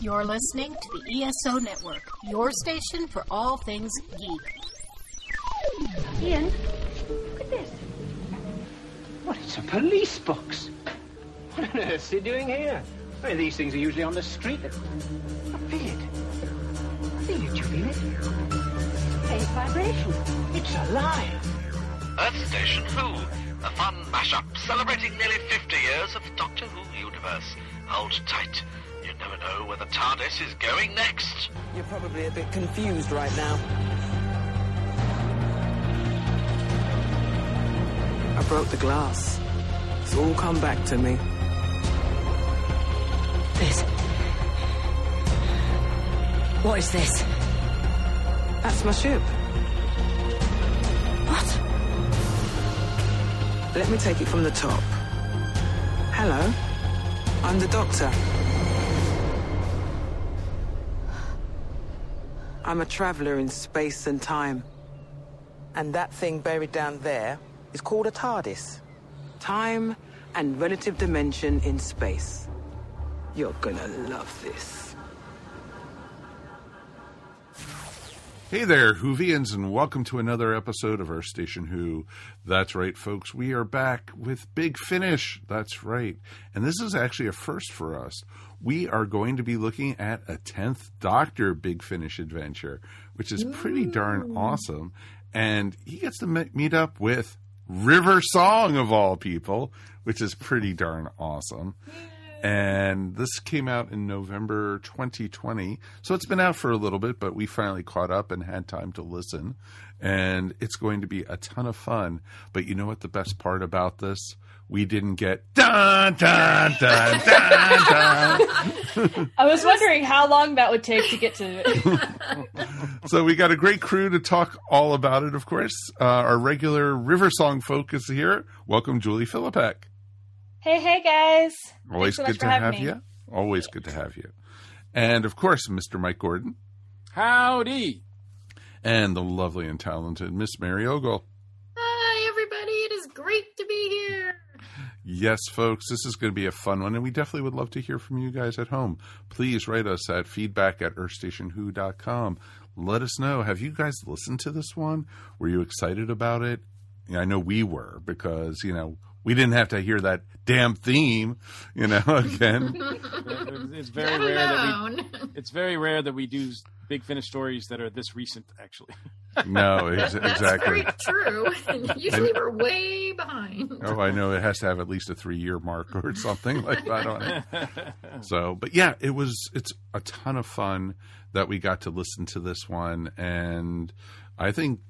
You're listening to the ESO Network, your station for all things geek. Ian, look at this. What, it's a police box. What on earth is he doing here? I mean, these things are usually on the street. Oh, feel it. Feel it, you feel it? Faint vibration. It's alive. Earth Station Who, a fun mashup celebrating nearly 50 years of Doctor Who universe. Hold tight. You never know where the TARDIS is going next. You're probably a bit confused right now. I broke the glass. It's all come back to me. What is this? That's my ship. What? Let me take it from the top. Hello, I'm the Doctor. I'm a traveller in space and time. And that thing buried down there is called a TARDIS. Time and relative dimension in space. You're gonna love this. Hey there, Whovians, and welcome to another episode of Earth Station Who. That's right, folks. We are back with Big Finish. That's right. And this is actually a first for us. We are going to be looking at a 10th Doctor Big Finish adventure, which is pretty darn awesome. And he gets to meet up with River Song, of all people, which is pretty darn awesome. And this came out in November 2020. So it's been out for a little bit, but we finally caught up and had time to listen. And it's going to be a ton of fun. But you know what the best part about this? We didn't get dun, dun, dun, dun, dun. I was wondering how long that would take to get to it. So we got a great crew to talk all about it, of course. Our regular River Song focus here. Welcome, Julie Filipek. Hey, guys. Always Thanks so good to have you. Always good to have you. And, of course, Mr. Mike Gordon. Howdy. And the lovely and talented Miss Mary Ogle. Hi, everybody. It is great to be here. Yes, folks, this is going to be a fun one, and we definitely would love to hear from you guys at home. Please write us at feedback@earthstationwho.com. Let us know. Have you guys listened to this one? Were you excited about it? Yeah, I know we were, because, we didn't have to hear that damn theme, again. It's very rare it's very rare that we do Big Finish stories that are this recent, actually. No, exactly. That's very true. Usually we're way behind. Oh, I know. It has to have at least a 3-year mark or something like that on it. So, but yeah, it's a ton of fun that we got to listen to this one. And I think,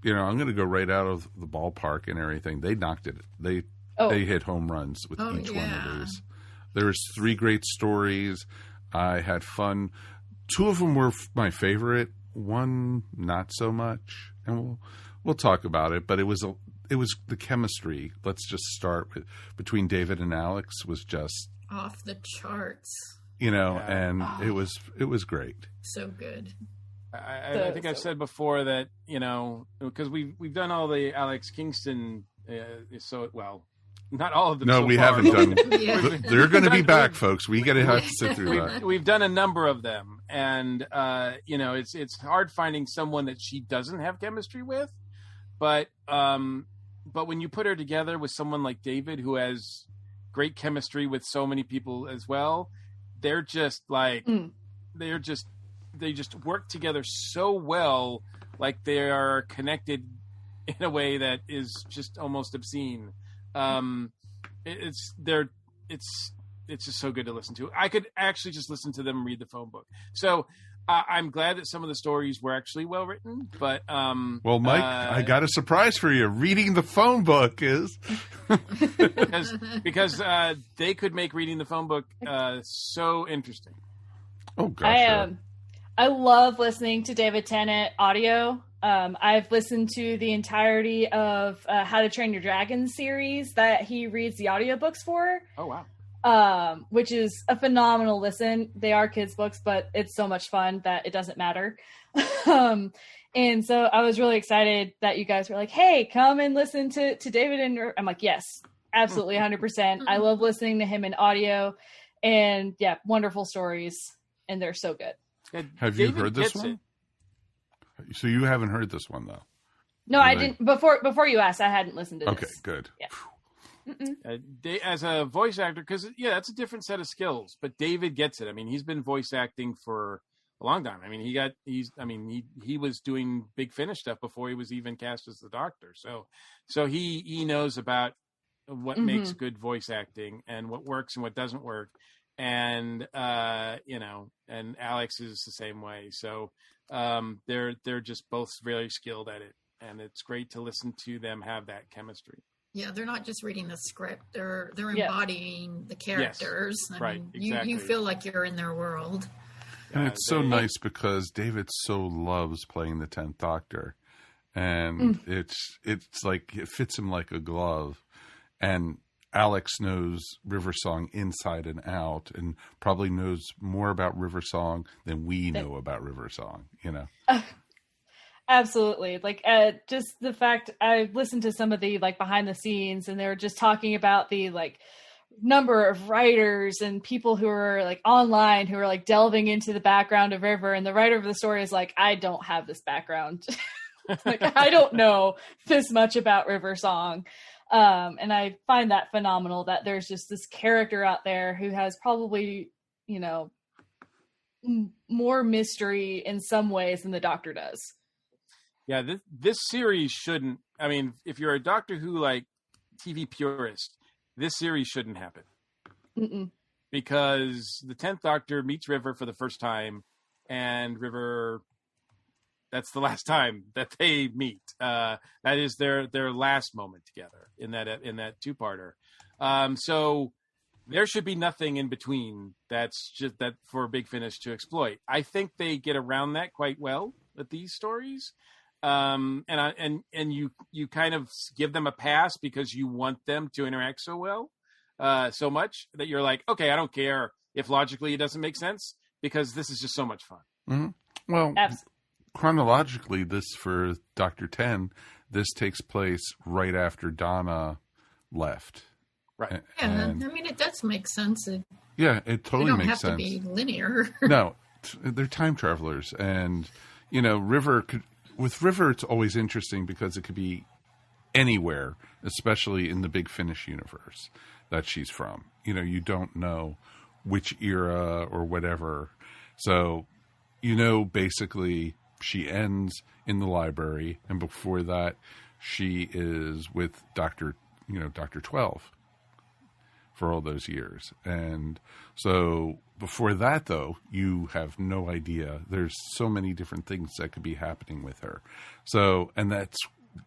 I'm going to go right out of the ballpark and everything. They knocked it. They hit home runs with each one of these. There's 3 great stories. I had fun. 2 of them were my favorite. 1 not so much, and we'll talk about it. But it was the chemistry. Let's just start with between David and Alex was just off the charts. And it was great. So good. I think I've said before that because we've done all the Alex Kingston. Not all of them. No, so we far. haven't done. They're going to be back, folks. We got to have to sit through that. We've done a number of them, and it's hard finding someone that she doesn't have chemistry with, but when you put her together with someone like David, who has great chemistry with so many people as well, they're just like they just work together so well, like they are connected in a way that is just almost obscene. It's just so good to listen to. I could actually just listen to them read the phone book. So I'm glad that some of the stories were actually well written. But well, Mike, I got a surprise for you. Reading the phone book is because they could make reading the phone book so interesting. Oh gosh, I love listening to David Tennant audio. I've listened to the entirety of How to Train Your Dragon series that he reads the audiobooks for. Oh, wow. Which is a phenomenal listen. They are kids' books, but it's so much fun that it doesn't matter. And so I was really excited that you guys were like, hey, come and listen to David. And I'm like, yes, absolutely 100%. I love listening to him in audio, and yeah, wonderful stories. and they're so good. Have you heard this one? So you haven't heard this one though? No, I didn't. Before you asked, I hadn't listened to this. Okay, good. Yeah. As a voice actor, because that's a different set of skills. But David gets it. I mean, he's been voice acting for a long time. I mean, he was doing Big Finish stuff before he was even cast as the Doctor. So he knows about what makes good voice acting and what works and what doesn't work. And and Alex is the same way. So they're just both really skilled at it, and it's great to listen to them have that chemistry. Yeah, they're not just reading the script; they're embodying the characters. Yes. I mean, exactly. You feel like you're in their world. And it's so nice because David so loves playing the 10th Doctor, and it's like it fits him like a glove. And Alex knows River Song inside and out, and probably knows more about River Song than we know about River Song. Absolutely. Like, just the fact I listened to some of the behind the scenes, and they were just talking about the number of writers and people who are online who are delving into the background of River, and the writer of the story is I don't have this background. I don't know this much about River Song. And I find that phenomenal that there's just this character out there who has probably, more mystery in some ways than the Doctor does. Yeah, this series shouldn't. I mean, if you're a Doctor Who TV purist, this series shouldn't happen. Because the 10th Doctor meets River for the first time, and River, that's the last time that they meet. That is their last moment together in that two-parter. So there should be nothing in between. That's just that for Big Finish to exploit. I think they get around that quite well with these stories. And you kind of give them a pass because you want them to interact so well, so much that you're like, okay, I don't care if logically it doesn't make sense because this is just so much fun. Mm-hmm. Well, chronologically, this for Dr. 10, this takes place right after Donna left. Right. Yeah, I mean, it does make sense. It totally makes sense. They don't have to be linear. No, they're time travelers. And, with River, it's always interesting because it could be anywhere, especially in the Big Finish universe that she's from. You don't know which era or whatever. So, basically she ends in the library, and before that she is with Dr. 12 for all those years. And so before that, though, you have no idea. There's so many different things that could be happening with her. So, and that's...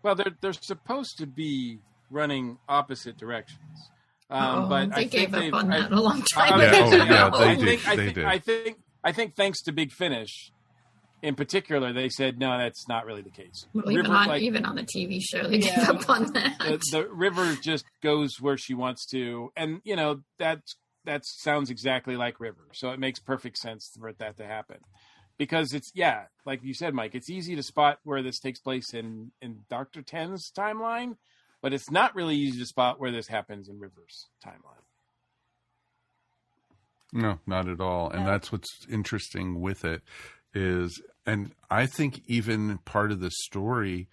Well, they're supposed to be running opposite directions. But they gave up on that a long time ago. They did. I think thanks to Big Finish, in particular, they said, no, that's not really the case. Well, even on the TV show, they gave up on that. The River just goes where she wants to. And, that sounds exactly like River. So it makes perfect sense for that to happen. Because it's, like you said, Mike, it's easy to spot where this takes place in Dr. 10's timeline, but it's not really easy to spot where this happens in River's timeline. No, not at all. And that's what's interesting with it is, and I think even part of the story,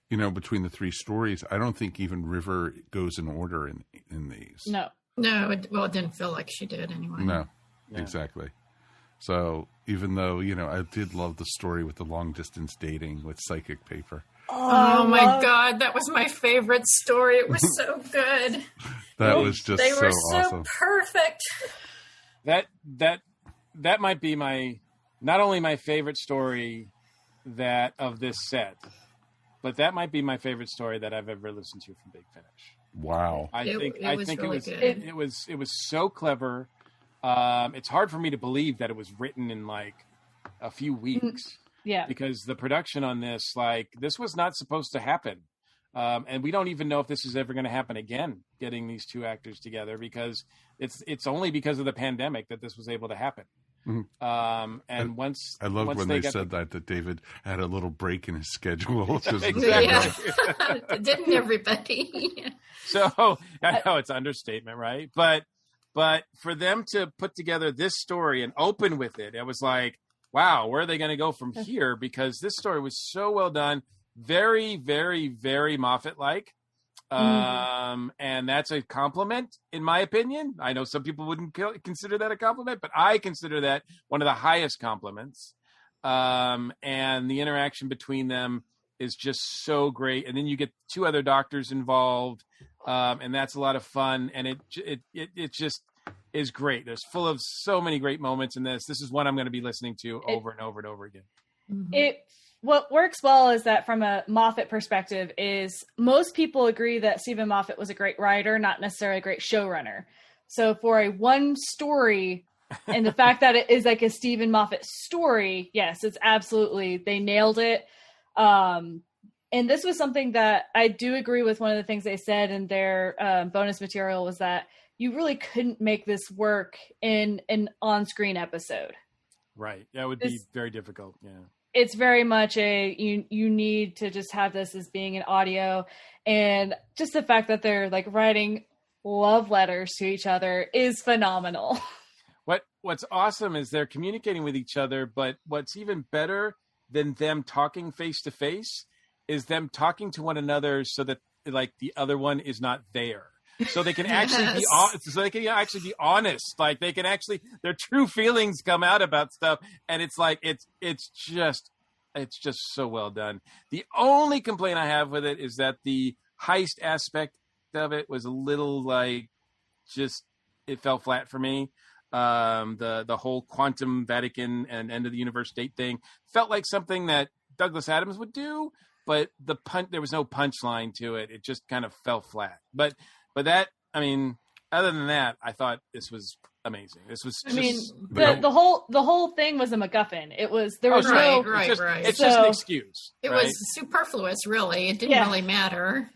between the three stories, I don't think even River goes in order in these. No, it didn't feel like she did anyway. No, exactly. So even though, I did love the story with the long distance dating with psychic paper. Oh my God, that was my favorite story. It was so good. That was just they were so awesome. Perfect. That might be not only my favorite story of this set, but that might be my favorite story that I've ever listened to from Big Finish. Wow. I think good. It was so clever. It's hard for me to believe that it was written in a few weeks. Yeah. Because the production on this, this was not supposed to happen. And we don't even know if this is ever going to happen again, getting these two actors together, because it's only because of the pandemic that this was able to happen. Mm-hmm. And once I loved when they said that David had a little break in his schedule. Exactly. Didn't everybody? So I know it's an understatement, right? But But for them to put together this story and open with it, it was like, wow, where are they going to go from here? Because this story was so well done. Very, very, very Moffat-like. And that's a compliment, in my opinion. I know some people wouldn't consider that a compliment, but I consider that one of the highest compliments. And the interaction between them is just so great. And then you get 2 other doctors involved, and that's a lot of fun. And it just is great. There's full of so many great moments in this. This is one I'm going to be listening to over and over and over again. What works well is that from a Moffat perspective is most people agree that Stephen Moffat was a great writer, not necessarily a great showrunner. So for a one story and the fact that it is like a Stephen Moffat story, yes, it's absolutely, they nailed it. And this was something that I do agree with. One of the things they said in their bonus material was that you really couldn't make this work in an on-screen episode. Right. That would be very difficult. Yeah. It's very much you need to just have this as being an audio, and just the fact that they're like writing love letters to each other is phenomenal. What's awesome is they're communicating with each other, but what's even better than them talking face to face is them talking to one another so that like the other one is not there. So they can actually be honest. Like they can actually, their true feelings come out about stuff. And it's like, it's just so well done. The only complaint I have with it is that the heist aspect of it was a little like, it fell flat for me. The whole quantum Vatican and end of the universe date thing felt like something that Douglas Adams would do, but there was no punchline to it. It just kind of fell flat. But that, I mean, other than that, I thought this was amazing. This was just... the whole thing was a MacGuffin. It was, there was It's just an excuse. It was superfluous, really. It didn't really matter.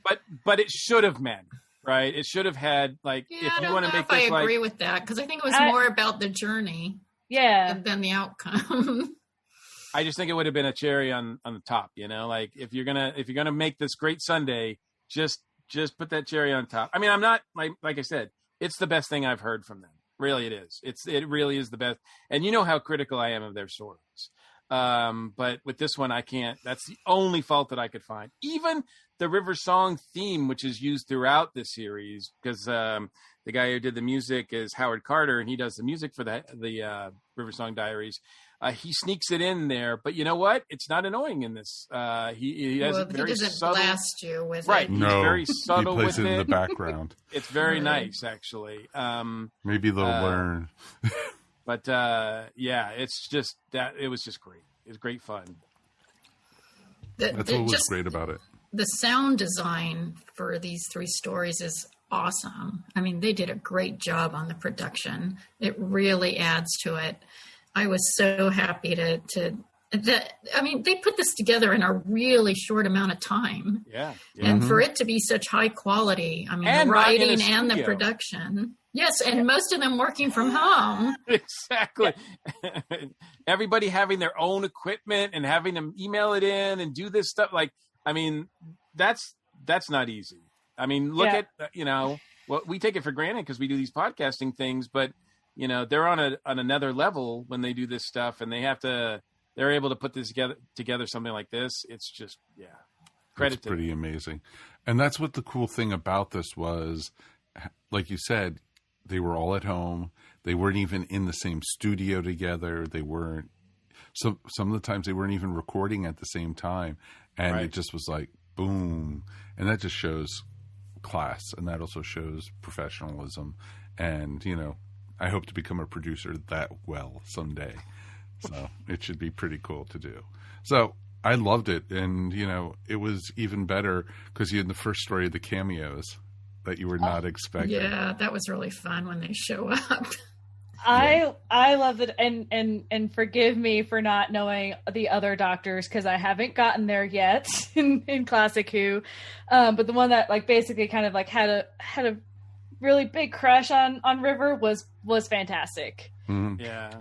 But it should have meant, right? It should have had, like, if you want to make this I agree with that, because I think it was more about the journey than the outcome. I just think it would have been a cherry on the top, you know? Like, if you're gonna make this great Sunday, just put that cherry on top. I mean, I'm not like I said, it's the best thing I've heard from them. Really, it is. It really is the best. And you know how critical I am of their stories. But with this one, I can't. That's the only fault that I could find. Even the River Song theme, which is used throughout the series, because the guy who did the music is Howard Carter, and he does the music for the River Song Diaries. He sneaks it in there, but you know what? It's not annoying in this. He has it very doesn't subtle. blast you with right. it. He's very subtle he plays with it in the background. It's very nice, actually. Maybe they'll learn. But yeah, it's just that it was just great. It was great fun. That's what was great about it. The sound design for these 3 stories is awesome. I mean, they did a great job on the production. It really adds to it. I was so happy they put this together in a really short amount of time. Yeah. And for it to be such high quality, I mean, and the writing and the production. Yes, and most of them working from home. Exactly. Everybody having their own equipment and having them email it in and do this stuff. Like, I mean, that's not easy. I mean, look at, we take it for granted because we do these podcasting things, but you know, they're on another level when they do this stuff, and they're able to put this together something like this. It's just, credit. It's pretty amazing. And that's what the cool thing about this was, like you said, they were all at home. They weren't even in the same studio together. They weren't, some of the times they weren't even recording at the same time. And it just was like, boom. And that just shows class. And that also shows professionalism. And, you know, I hope to become a producer that well someday. So it should be pretty cool to do. So I loved it. And, you know, it was even better because you had the first story, the cameos that you were not expecting. Yeah, that was really fun when they show up. I love it. And forgive me for not knowing the other doctors because I haven't gotten there yet in Classic Who. But the one that like basically kind of like had a really big crush on River was fantastic. Mm-hmm. Yeah.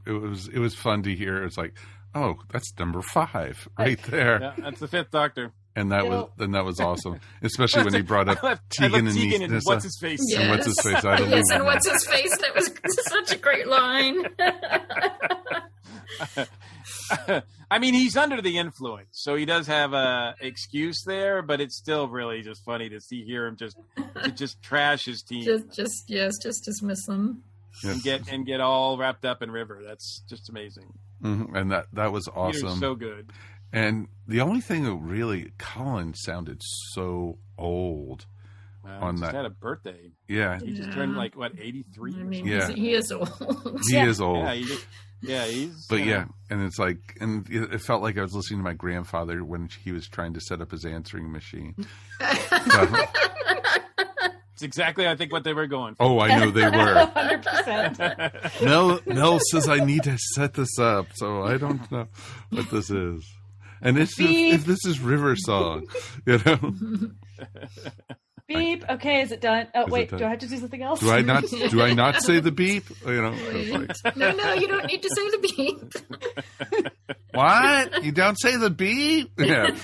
It was fun to hear. It's like, oh, that's number 5 right there. Yeah, that's the 5th Doctor. And that was awesome, especially when he brought up Tegan and and what's his face. Yes. And what's his face? I don't Yes, even and what's his face? That was such a great line. I mean, he's under the influence, so he does have a excuse there, but it's still really just funny to hear him just trash his team. Just dismiss them. And get all wrapped up in River. That's just amazing. Mm-hmm. And that was awesome. Peter's so good. And the only thing that really, Colin sounded so old on that. He had a birthday. Yeah. He just turned 83. I mean, Yeah. he is old. He is old. He's. But and it's like, and it felt like I was listening to my grandfather when he was trying to set up his answering machine. It's exactly, I think, what they were going for. Oh, I know they were. 100%. Mel says I need to set this up, so I don't know what this is. And if this is River Song, you know. Beep. Okay, is it done? Oh, wait. done? Do I have to do something else? Do I not say the beep? You know. No, you don't need to say the beep. What? You don't say the beep? Yeah.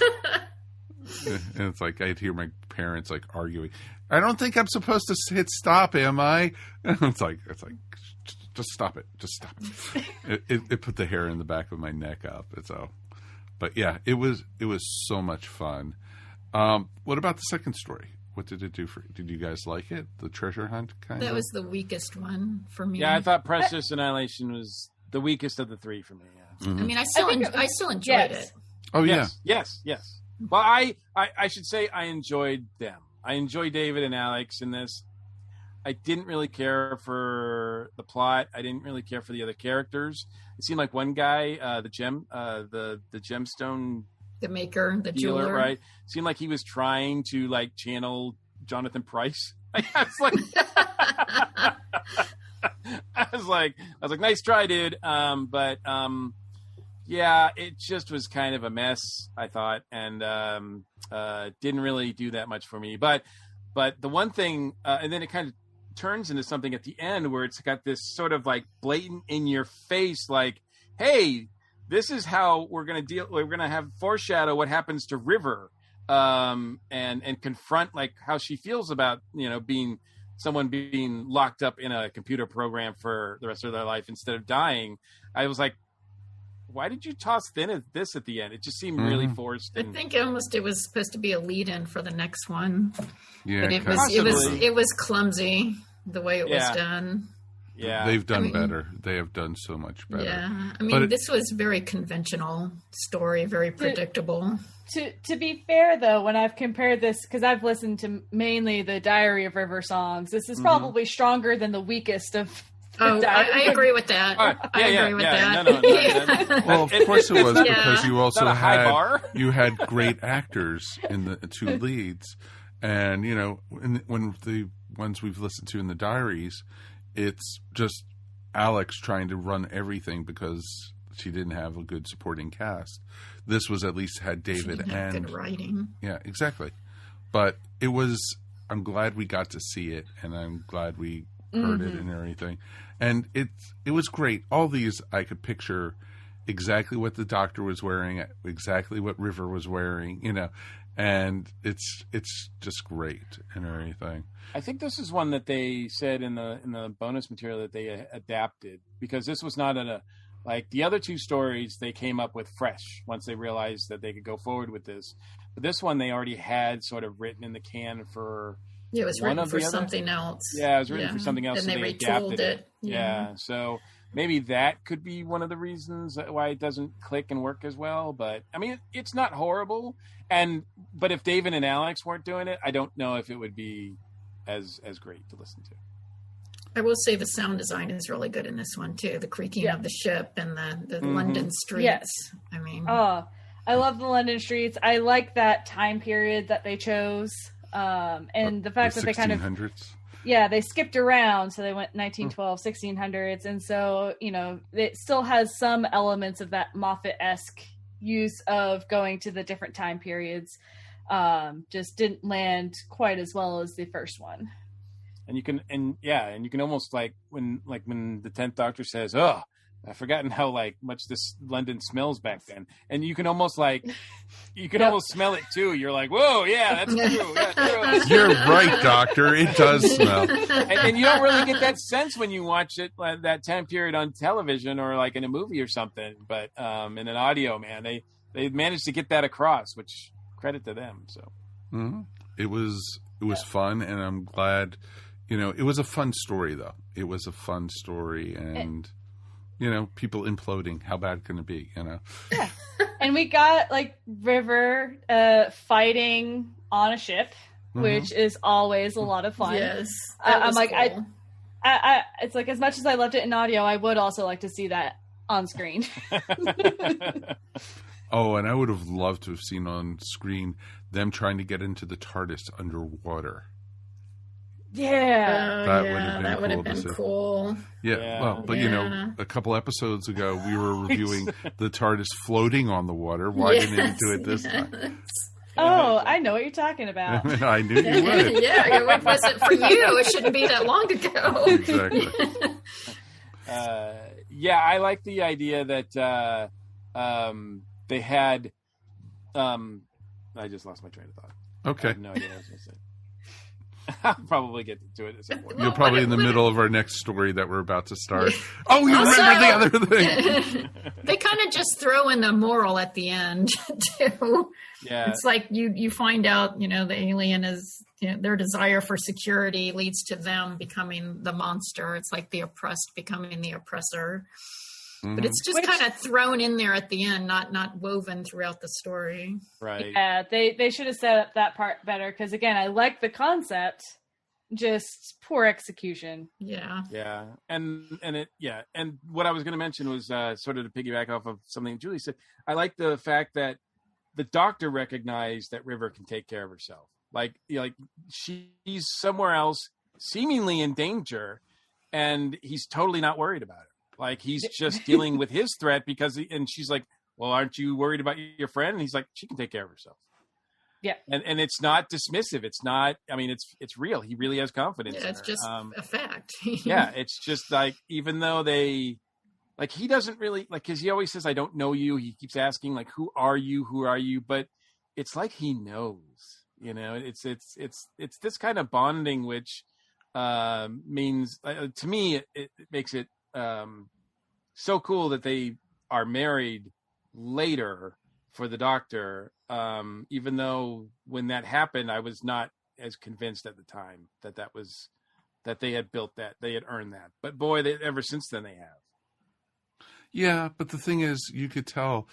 And it's like I'd hear my parents arguing. I don't think I'm supposed to hit stop, am I? And it's like just stop it. Just stop it. It put the hair in the back of my neck up. But yeah, it was so much fun. What about the second story? What did it do for you? Did you guys like it? The treasure hunt kind of? That was the weakest one for me. Yeah, I thought Precious Annihilation was the weakest of the three for me. Yeah. Mm-hmm. I mean, I still enjoyed it. Oh yeah. Yes. Well, I should say I enjoyed them. I enjoyed David and Alex in this. I didn't really care for the plot. I didn't really care for the other characters. It seemed like one guy, the gemstone, the maker, the dealer, jeweler, right? Seemed like he was trying to channel Jonathan Pryce. I was like, nice try, dude. Yeah, it just was kind of a mess, I thought, and didn't really do that much for me. But the one thing, and then it kind of turns into something at the end where it's got this sort of blatant in your face, hey, this is how we're going to deal. We're going to have foreshadow what happens to River, and confront how she feels about being locked up in a computer program for the rest of their life instead of dying. I was like, why did you toss this at the end? It just seemed really forced. I think it was supposed to be a lead-in for the next one. Yeah, but it was clumsy the way it was done. Yeah, they've done better. They have done so much better. Yeah, I mean, this was very conventional story, very predictable. To be fair, though, when I've compared this, because I've listened to mainly the Diary of River songs, this is probably stronger than the weakest of. I agree with that. I agree with that. No. Well, of course it was because you also had you had great actors in the two leads, and when the ones we've listened to in the diaries, it's just Alex trying to run everything because she didn't have a good supporting cast. This was at least had David and good writing. Yeah, exactly. But it was. I'm glad we got to see it, and I'm glad we heard it and everything. And it was great. All these, I could picture exactly what the Doctor was wearing, exactly what River was wearing, and it's just great and everything. I think this is one that they said in the bonus material that they adapted, because this was not the other two stories they came up with fresh once they realized that they could go forward with this. But this one they already had sort of written in the can for. Yeah, it was written for something else. Yeah, it was written for something else. And they retooled it. Yeah, so maybe that could be one of the reasons why it doesn't click and work as well. But I mean, it's not horrible. But if David and Alex weren't doing it, I don't know if it would be as great to listen to. I will say the sound design is really good in this one too. The creaking of the ship and the London streets. Yes. I mean, I love the London streets. I like that time period that they chose. And the fact that they kind of, they skipped around. So they went 1912, 1600s. And so, it still has some elements of that Moffat-esque use of going to the different time periods. Just didn't land quite as well as the first one. And you can almost when the 10th Doctor says, "Oh, I've forgotten how like much this London smells back then, and you can almost like almost smell it too. You're like, whoa, yeah, that's true. Yeah, true. You're right, Doctor. It does smell. And you don't really get that sense when you watch it that time period on television or like in a movie or something. But in an audio, man, they managed to get that across, which credit to them. So it was fun, and I'm glad. It was a fun story, though. It was a fun story, and people imploding. How bad can it be? Yeah. And we got like River fighting on a ship, which is always a lot of fun. Yes, I'm like, cool. I it's like, as much as I loved it in audio, I would also like to see that on screen. Oh, and I would have loved to have seen on screen them trying to get into the TARDIS underwater. Yeah. That would have been cool. Yeah. Well, but a couple episodes ago we were reviewing the TARDIS floating on the water. Why didn't it do it this time? Oh, I know what you're talking about. I knew you would. Yeah, it wasn't for you. It shouldn't be that long ago. Exactly. I like the idea that they had. I just lost my train of thought. Okay. I have no idea what I was going to say. I'll probably get to it at some point. You're probably in the middle of our next story that we're about to start. Oh, you remember the other thing. They kind of just throw in the moral at the end, too. Yeah. It's like you find out, the alien is, their desire for security leads to them becoming the monster. It's like the oppressed becoming the oppressor. But it's just kind of thrown in there at the end, not woven throughout the story. Right. Yeah, they should have set up that part better, because again, I like the concept, just poor execution. Yeah. Yeah. And what I was going to mention was sort of to piggyback off of something Julie said. I like the fact that the Doctor recognized that River can take care of herself. Like she's somewhere else, seemingly in danger, and he's totally not worried about it. Like he's just dealing with his threat and she's like, well, aren't you worried about your friend? And he's like, she can take care of herself. Yeah. And it's not dismissive. It's not, it's real. He really has confidence in her. It's just a fact. Yeah. It's just like, even though he doesn't really cause he always says, I don't know you. He keeps asking like, who are you? Who are you? But it's like, he knows, it's this kind of bonding, which means to me, it makes it, so cool that they are married later for the Doctor, even though when that happened I was not as convinced at the time that they had built that, they had earned that, but boy, ever since then they have. Yeah, but the thing is, you could tell,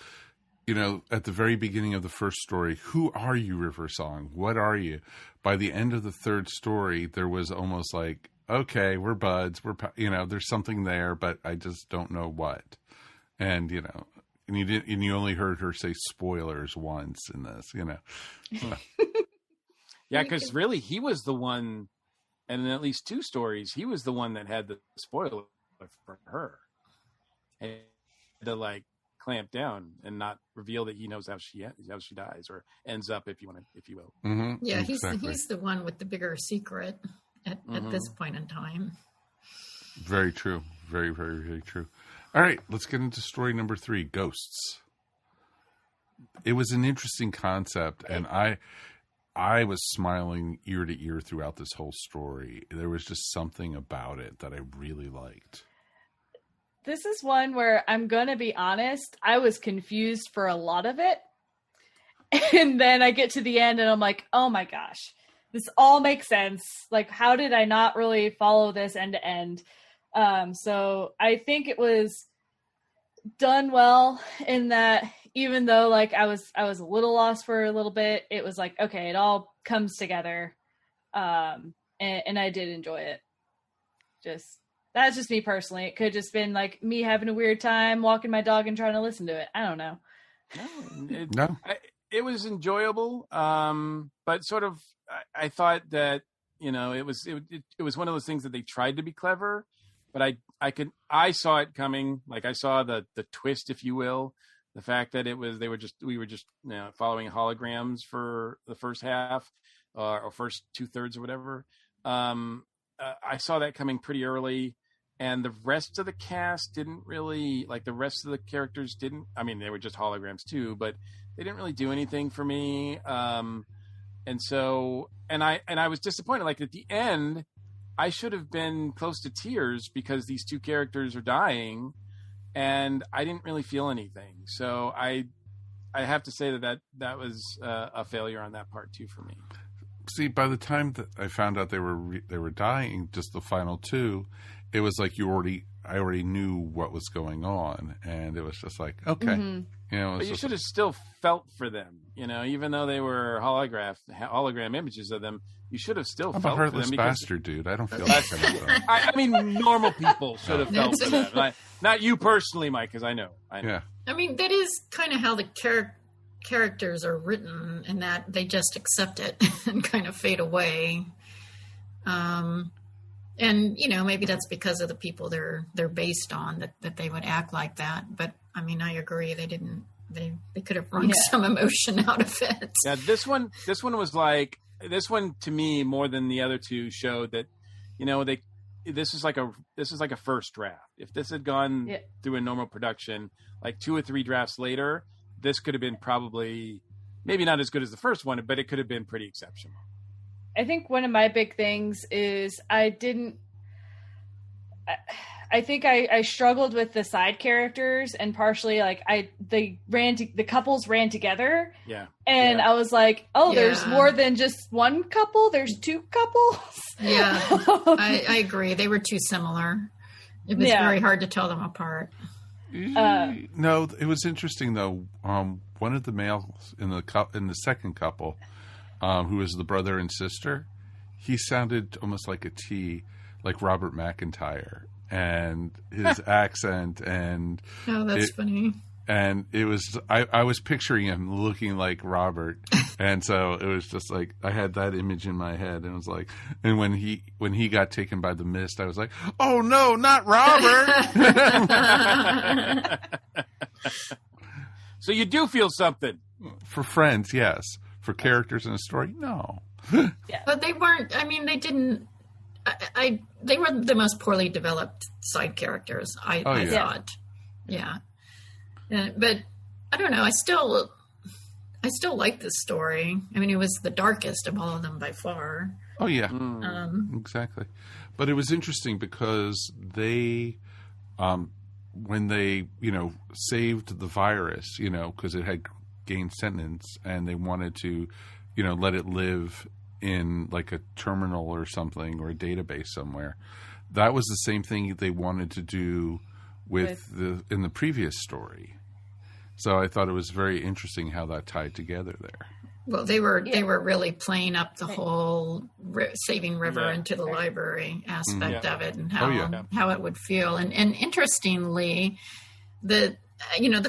at the very beginning of the first story, who are you, River Song? What are you? By the end of the third story, there was almost like, okay, we're buds. There's something there, but I just don't know what. And and you only heard her say spoilers once in this. So. Yeah, because really, he was the one, and in at least two stories, he was the one that had the spoiler for her, and to clamp down and not reveal that he knows how she dies or ends up, if you will. Mm-hmm. Yeah, exactly. he's the one with the bigger secret. At this point in time. Very true. Very, very, very true. All right, let's get into story number 3, Ghosts. It was an interesting concept, and I was smiling ear to ear throughout this whole story. There was just something about it that I really liked. This is one where I'm going to be honest, I was confused for a lot of it. And then I get to the end and I'm like, oh my gosh. This all makes sense. Like, how did I not really follow this end to end? So I think it was done well in that, even though I was a little lost for a little bit, it was like, okay, it all comes together. And I did enjoy it. That's just me personally. It could have just been like me having a weird time walking my dog and trying to listen to it. I don't know. No. It was enjoyable. But sort of, I thought that, it was one of those things that they tried to be clever, but I saw it coming. Like I saw the twist, if you will, the fact that we were just following holograms for the first half, or first 2/3 or whatever. I saw that coming pretty early. and the rest of the cast didn't really, like, the rest of the characters didn't, I mean, they were just holograms too, but they didn't really do anything for me. And so, and I was disappointed. Like, at the end, I should have been close to tears because these two characters are dying, and I didn't really feel anything. So I have to say that was a failure on that part too for me. See, by the time that I found out they were dying, just the final two, it was like I already knew what was going on, and it was just like, okay, you know. But you should have still felt for them, you know, even though they were hologram images of them. You should have still I'm felt a heartless for them. bastard, dude. I don't feel like that. I mean, normal people should have felt for them. Not you personally, Mike, because I know. Yeah. I mean, that is kind of how the characters are written, in that they just accept it and kind of fade away. And, you know, maybe that's because of the people they're based on, that they would act like that. But, I mean, I agree. They could have wrung some emotion out of it. Yeah, this one was like, this one to me, more than the other two, showed that, you know, this is like a first draft. If this had gone through a normal production, like 2 or 3 drafts later, this could have been probably maybe not as good as the first one, but it could have been pretty exceptional. I think one of my big things is I think I struggled with the side characters, and partially like the couples ran together. Yeah. And I was like, there's more than just one couple. There's 2 couples. Yeah. I agree. They were too similar. It was very hard to tell them apart. No, it was interesting though. One of the males in the second couple, who was the brother and sister, he sounded almost like a T, like Robert McIntyre. And his accent, and that's funny. And it was I was picturing him looking like Robert, and so it was just like I had that image in my head, and it was like, and when he got taken by the mist, I was like, oh no, not Robert. So you do feel something for friends, yes. For characters in a story, no. But they weren't. I mean, they didn't. They were the most poorly developed side characters, I thought. Yeah. But I don't know. I still like this story. I mean, it was the darkest of all of them by far. Oh yeah, exactly. But it was interesting because they, when they, you know, saved the virus, you know, because it had gained sentience, and they wanted to, you know, let it live in like a terminal or something, or a database somewhere. That was the same thing they wanted to do in the previous story. So I thought it was very interesting how that tied together there. Well, they were really playing up the whole saving River into the library aspect of it, and how it would feel. And interestingly, the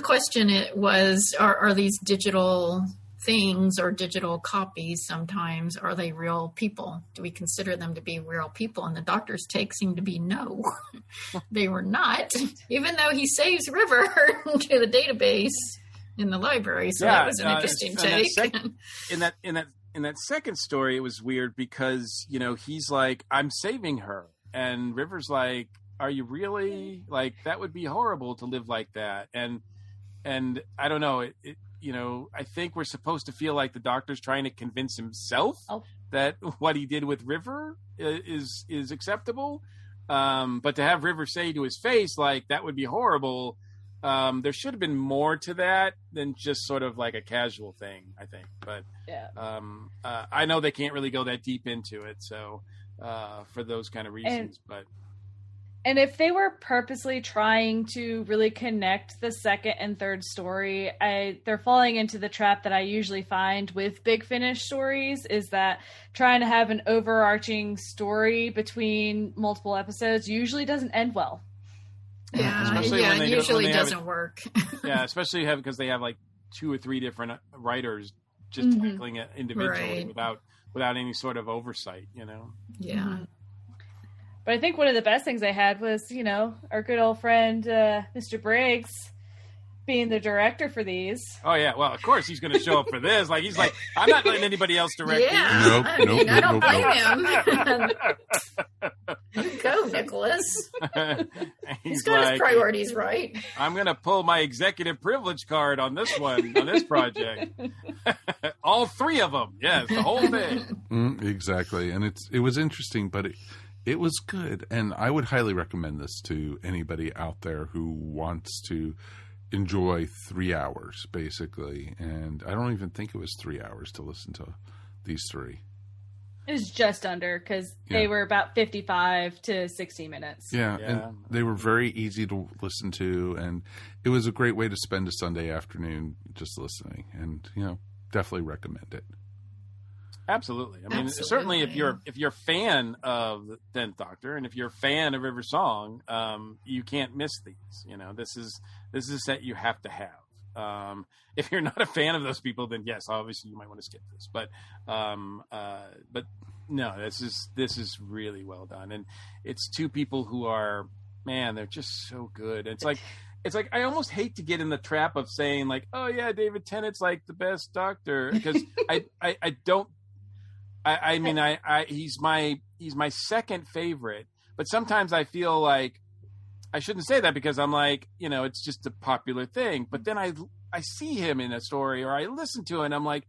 question was, are these digital things or digital copies sometimes, are they real people? Do we consider them to be real people? And the doctor's take seemed to be no, they were not, even though he saves River to the database in the library. So that was an interesting take. In that second story, it was weird because, you know, he's like, I'm saving her, and River's like, are you really? Like, that would be horrible to live like that. And I don't know, you know, I think we're supposed to feel like the doctor's trying to convince himself that what he did with River is acceptable. But to have River say to his face, like, that would be horrible, there should have been more to that than just sort of like a casual thing, I think. But I know they can't really go that deep into it, so for those kind of reasons. And if they were purposely trying to really connect the second and third story, they're falling into the trap that I usually find with Big Finish stories, is that trying to have an overarching story between multiple episodes usually doesn't end well. Yeah, it usually doesn't work. Yeah, especially because they have like 2 or 3 different writers just tackling it individually without any sort of oversight, you know? Yeah. Mm-hmm. But I think one of the best things I had was, you know, our good old friend, Mr. Briggs, being the director for these. Oh yeah, well of course he's going to show up for this. Like he's like, I'm not letting anybody else direct these. I don't blame him. Go, Nicholas. He's got his priorities right. I'm going to pull my executive privilege card on this one, on this project. All 3 of them, yes, the whole thing. Exactly, and it was interesting, but it was good, and I would highly recommend this to anybody out there who wants to enjoy 3 hours, basically. And I don't even think it was 3 hours to listen to these 3. It was just under, because they were about 55 to 60 minutes. Yeah, and they were very easy to listen to, and it was a great way to spend a Sunday afternoon just listening. And definitely recommend it. Absolutely. I mean, certainly if you're a fan of the 10th Doctor, and if you're a fan of River Song, you can't miss these. This is a set you have to have. If you're not a fan of those people, then yes, obviously you might want to skip this. But no, this is really well done, and it's 2 people who are, man, they're just so good. It's like I almost hate to get in the trap of saying like, oh yeah, David Tennant's like the best Doctor, because I don't. I mean, he's my second favorite, but sometimes I feel like I shouldn't say that, because I'm like, it's just a popular thing. But then I see him in a story, or I listen to it, and I'm like,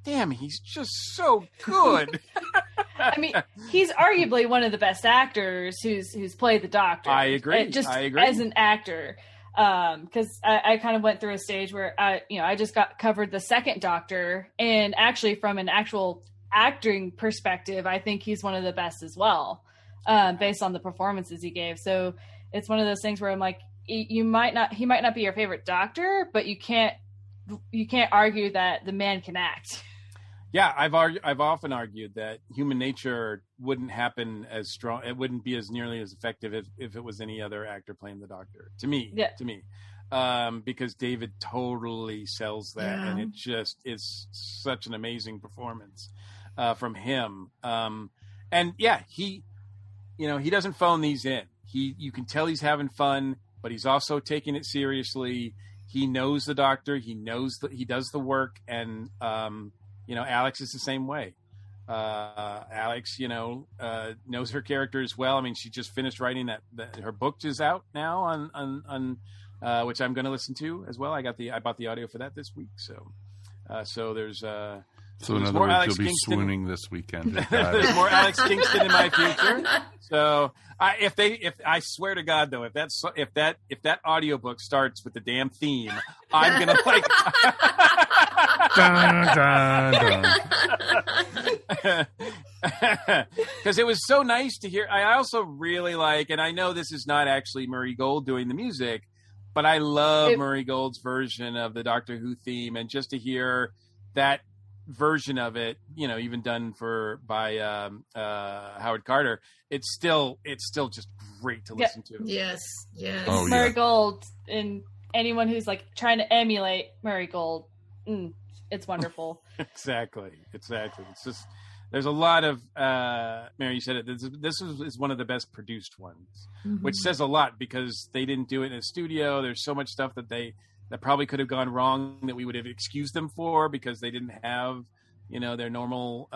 damn, he's just so good. I mean, he's arguably one of the best actors who's played the Doctor. I agree. I agree. As an actor, because I kind of went through a stage where I just covered the 2nd Doctor, and actually from an actual acting perspective, I think he's one of the best as well, based on the performances he gave. So it's one of those things where I'm like, he might not be your favorite Doctor, but you can't argue that the man can act. Yeah, I've often argued that human nature wouldn't happen as strong. It wouldn't be as nearly as effective if it was any other actor playing the Doctor. To me, because David totally sells that, and it just is such an amazing performance from him. And yeah, he doesn't phone these in. You can tell he's having fun, but he's also taking it seriously. He knows the Doctor. He knows that he does the work, and Alex is the same way. Alex, knows her character as well. I mean, she just finished writing her book is out now on which I'm going to listen to as well. I bought the audio for that this week. So there's so in other words, Alex you'll be Kingston. Swooning this weekend. There's more Alex Kingston in my future. So I swear to God though, if that audiobook starts with the damn theme, I'm gonna like. Because it was so nice to hear. I also really like, and I know this is not actually Murray Gold doing the music, but I love Murray Gold's version of the Doctor Who theme, and just to hear that version of it, even done by Howard Carter, it's still just great to listen to. Yes. Oh, Murray Gold, and anyone who's like trying to emulate Murray Gold, it's wonderful. Exactly. It's just there's a lot of Mary, you said it. This is one of the best produced ones, which says a lot because they didn't do it in a studio. There's so much stuff that probably could have gone wrong that we would have excused them for because they didn't have, their normal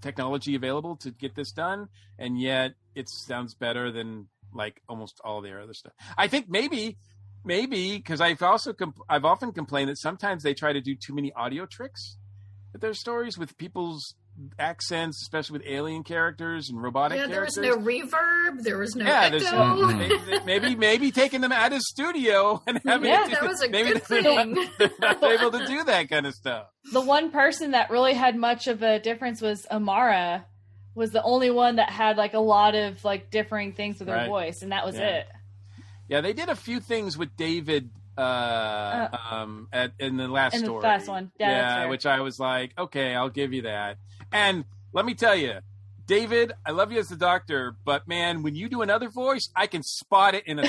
technology available to get this done. And yet it sounds better than like almost all their other stuff. I think maybe because I've often complained that sometimes they try to do too many audio tricks with their stories with people's accents, especially with alien characters and robotic characters. There was no reverb. There was no echo. Maybe taking them out of studio and having that was a good thing. They're not able to do that kind of stuff. The one person that really had much of a difference was Amara. Was the only one that had like a lot of like differing things with her voice, and that was it. Yeah, they did a few things with David in the last story. The last one. Yeah, which I was like, okay, I'll give you that. And let me tell you, David, I love you as the Doctor, but man, when you do another voice, I can spot it in a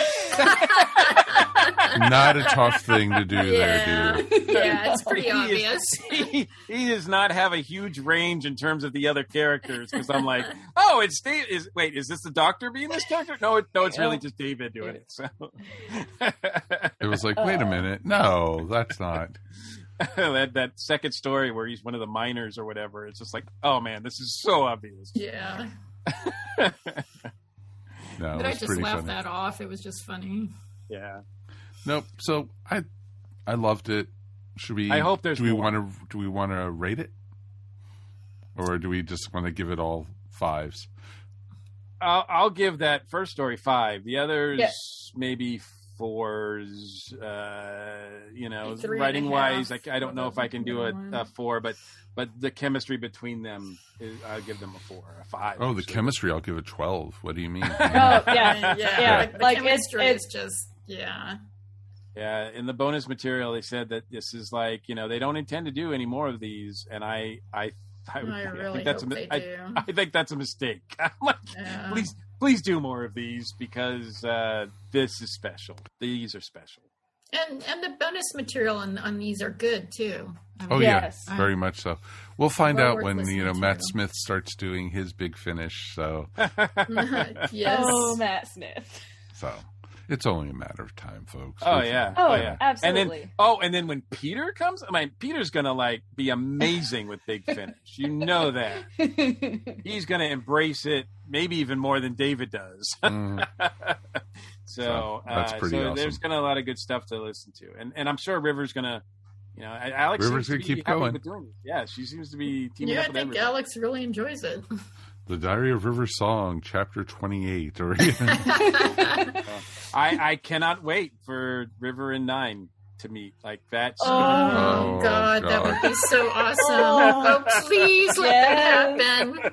Not a tough thing to do there, dude. Yeah, it's pretty obvious. He does not have a huge range in terms of the other characters, because I'm like, oh, it's Dave. Is this the Doctor being this character? No, it's really just David doing it. So it was like, wait a minute, no, that's not. that second story where he's one of the miners or whatever. It's just like, oh man, this is so obvious. Yeah. No, But I just laughed funny. that off. It was just funny. Yeah. Nope. So I loved it. Should we? I hope there's Do we more. want to rate it, or do we just want to give it all 5s? I'll give that first story 5. The others maybe 4s. Writing wise, I don't know if I can do a 4, but the chemistry between them, I'll give them a 4, a 5. Oh, the chemistry, I'll give it 12. What do you mean? Oh, yeah. Like chemistry is just Yeah. In the bonus material, they said that this is like, they don't intend to do any more of these, and I really think hope they do. I think that's a mistake. I'm like, please do more of these, because this is special. These are special. And the bonus material on these are good too. Yes, very much so. We'll find out when Matt to. Smith starts doing his big finish. So Yes. Oh, Matt Smith. So it's only a matter of time, folks. Oh yeah. Oh, yeah. absolutely. And then when Peter comes, Peter's gonna be amazing with Big Finish. You know that. He's gonna embrace it, maybe even more than David does. So that's pretty awesome. There's gonna a lot of good stuff to listen to, and I'm sure River's gonna, Alex River's seems gonna to be keep happy going. with doing it. Yeah, she seems to be teaming Yeah, up I with think everybody. Alex really enjoys it. The Diary of River Song, Chapter 28. Or I cannot wait for River and Nine to meet. Like that's Oh, God, that would be so awesome. Oh, please let that happen.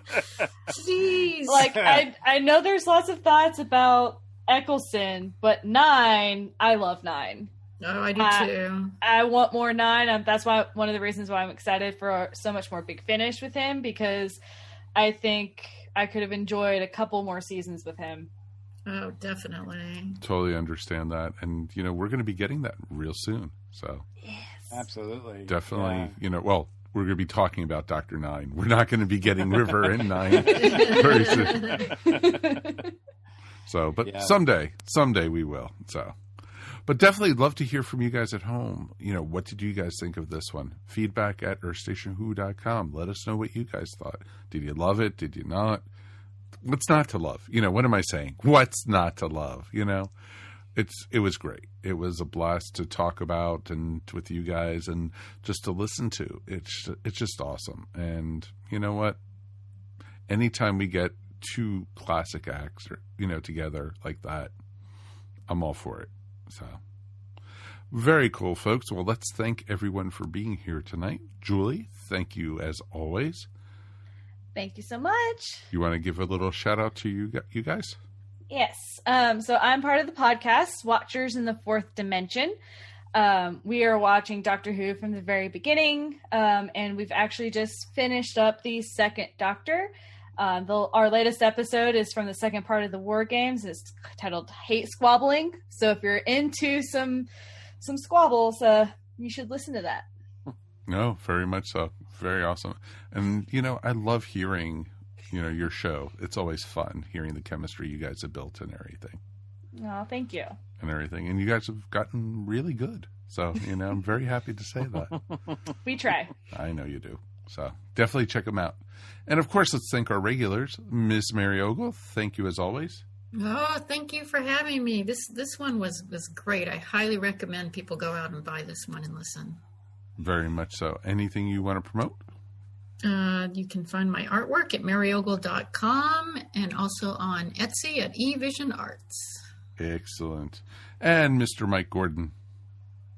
Please. Like, I know there's lots of thoughts about Eccleston, but 9, I love 9. Oh, I do too. I want more 9. That's why one of the reasons why I'm excited for so much more Big Finish with him, because I think I could have enjoyed a couple more seasons with him. Oh, definitely. Totally understand that. And, we're going to be getting that real soon. So, yes. Absolutely. Definitely, we're going to be talking about Dr. 9. We're not going to be getting River and 9 very soon. So, but someday we will. So, but definitely love to hear from you guys at home. What did you guys think of this one? Feedback at earthstationwho.com. Let us know what you guys thought. Did you love it? Did you not? What's not to love? What am I saying? What's not to love? It was great. It was a blast to talk about and with you guys and just to listen to. It's just awesome. And you know what? Anytime we get 2 classic acts, together like that, I'm all for it. So very cool, folks. Well, let's thank everyone for being here tonight. Julie, thank you as always. Thank you so much. You want to give a little shout out to you guys? Yes. So I'm part of the podcast, Watchers in the Fourth Dimension. We are watching Doctor Who from the very beginning, and we've actually just finished up the second Doctor. Our latest episode is from the second part of the War Games. It's titled Hate Squabbling. So if you're into some squabbles, you should listen to that. No, very much so. Very awesome. And, I love hearing, your show. It's always fun hearing the chemistry you guys have built and everything. Oh, thank you. And everything. And you guys have gotten really good. So, I'm very happy to say that. We try. I know you do. So definitely check them out. And of course, let's thank our regulars. Miss Mary Ogle, thank you as always. Oh, thank you for having me. This one was great. I highly recommend people go out and buy this one and listen. Very much so. Anything you want to promote? You can find my artwork at maryogle.com and also on Etsy at eVision Arts. Excellent. And Mr. Mike Gordon.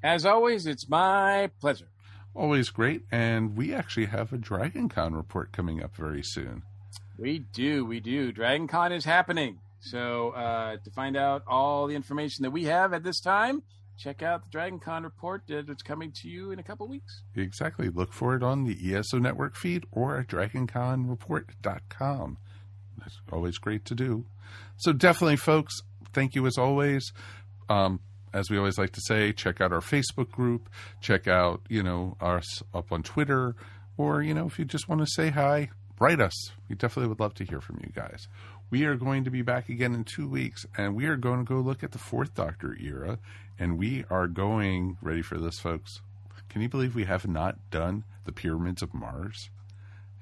As always, it's my pleasure. Always great. And we actually have a Dragon Con report coming up very soon. We do. Dragon Con is happening. So to find out all the information that we have at this time, check out the Dragon Con report that's coming to you in a couple weeks. Exactly. Look for it on the ESO Network feed or at DragonConReport.com. That's always great to do. So definitely, folks, thank you as always. As we always like to say, check out our Facebook group. Check out, us up on Twitter. Or, if you just want to say hi, write us. We definitely would love to hear from you guys. We are going to be back again in 2 weeks, and we are going to go look at the Fourth Doctor era. And we are going, ready for this, folks? Can you believe we have not done the Pyramids of Mars?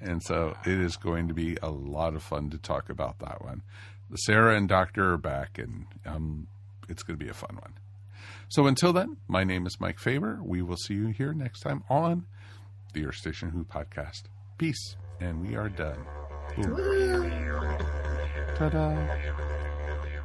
And so it is going to be a lot of fun to talk about that one. The Sarah and Doctor are back, and it's going to be a fun one. So until then, my name is Mike Faber. We will see you here next time on the Earth Station Who podcast. Peace. And we are done. Ta-da.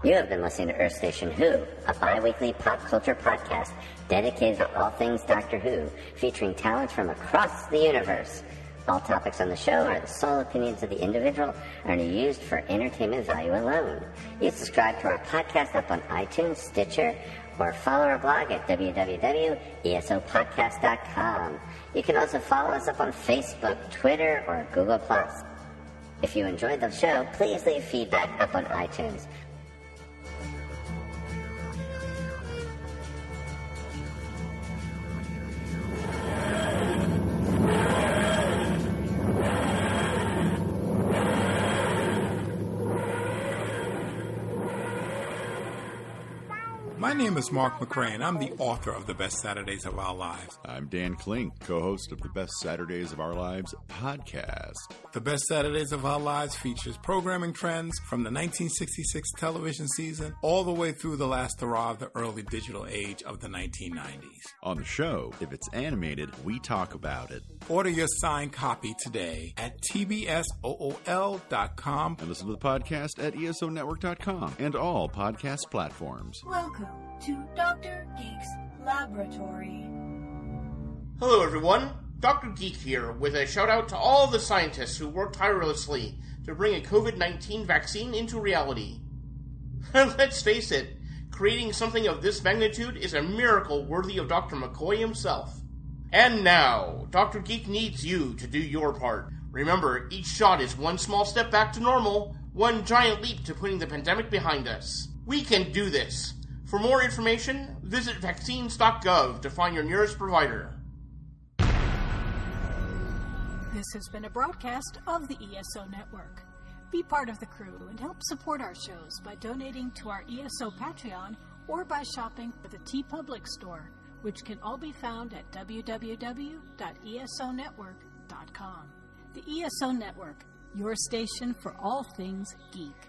You have been listening to Earth Station Who, a bi-weekly pop culture podcast dedicated to all things Doctor Who, featuring talent from across the universe. All topics on the show are the sole opinions of the individual and are used for entertainment value alone. You subscribe to our podcast up on iTunes, Stitcher, or follow our blog at www.esopodcast.com. You can also follow us up on Facebook, Twitter, or Google+. If you enjoyed the show, please leave feedback up on iTunes. My name is Mark McRae, and I'm the author of The Best Saturdays of Our Lives. I'm Dan Klink, co-host of the Best Saturdays of Our Lives podcast. The Best Saturdays of Our Lives features programming trends from the 1966 television season all the way through the last hurrah of the early digital age of the 1990s. On the show, if it's animated, we talk about it. Order your signed copy today at tbsool.com and listen to the podcast at esonetwork.com and all podcast platforms. Welcome to Dr. Geek's Laboratory. Hello everyone, Dr. Geek here with a shout out to all the scientists who worked tirelessly to bring a COVID-19 vaccine into reality. Let's face it, creating something of this magnitude is a miracle worthy of Dr. McCoy himself. And now, Dr. Geek needs you to do your part. Remember, each shot is one small step back to normal, one giant leap to putting the pandemic behind us. We can do this. For more information, visit vaccines.gov to find your nearest provider. This has been a broadcast of the ESO Network. Be part of the crew and help support our shows by donating to our ESO Patreon or by shopping at the TeePublic store, which can all be found at www.esonetwork.com. The ESO Network, your station for all things geek.